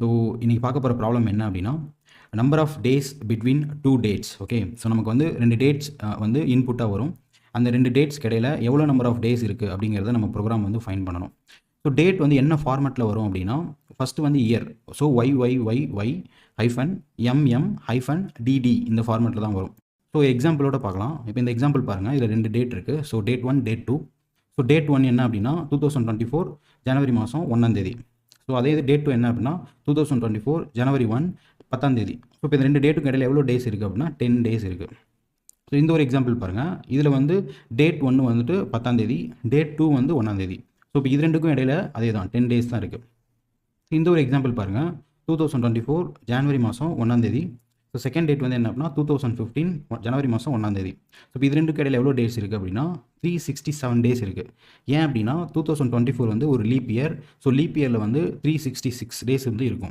So இன்றைக்கி பார்க்க போகிற ப்ராப்ளம் என்ன அப்படின்னா number of days between two dates. Okay, so நமக்கு வந்து 2 டேட்ஸ் வந்து இன்புட்டாக வரும். அந்த 2 டேட்ஸ்க்கு இடையில எவ்வளோ நம்பர் ஆஃப் டேஸ் இருக்குது அப்படிங்கிறத நம்ம ப்ரோக்ராம் வந்து ஃபைண்ட் பண்ணணும். ஸோ டேட் வந்து என்ன ஃபார்மேட்டில் வரும் அப்படின்னா, ஃபஸ்ட்டு வந்து year. So Y hyphen MM hyphen DD இந்த ஃபார்மேட்டில் தான் வரும். ஸோ எக்ஸாம்பிளோட பார்க்கலாம். இப்போ இந்த எக்ஸாம்பிள் பாருங்கள், இதில் 2 டேட் இருக்குது. So date 1, date 2. So date 1 என்ன அப்படின்னா 2024 ஜனவரி மாதம் 1ஆம் தேதி. ஸோ அதே இது டேட் 2 என்ன அப்படின்னா 2024 ஜனவரி 1 10ஆம் தேதி. ஸோ இப்போ இந்த 2 டேட்டுக்கு இடையில எவ்வளோ டேஸ் இருக்குது அப்படின்னா 10 டேஸ் இருக்குது. ஸோ இந்த ஒரு எக்ஸாம்பிள் பாருங்கள், இதில் வந்து டேட் 1 வந்துட்டு 10ஆம் தேதி, டேட் 2 வந்து 1ஆம் தேதி. ஸோ இப்போ இது ரெண்டுக்கும் இடையில அதே தான் 10 டேஸ் தான் இருக்குது. இந்த ஒரு எக்ஸாம்பிள் பாருங்கள், 2024 ஜனவரி மாதம் 1ஆம் தேதி. ஸோ செகண்ட் டேட் வந்து என்ன அப்படின்னா 2015 ஜனவரி மாதம் 1ஆம் தேதி. ஸோ இப்போ இது ரெண்டுக்கு இடையில எவ்வளோ டேஸ் இருக்குது அப்படின்னா 367 டேஸ் இருக்குது. ஏன் அப்படின்னா 2024 வந்து ஒரு லீப் இயர். ஸோ லீப் இயரில் வந்து 366 டேஸ் வந்து இருக்கும்.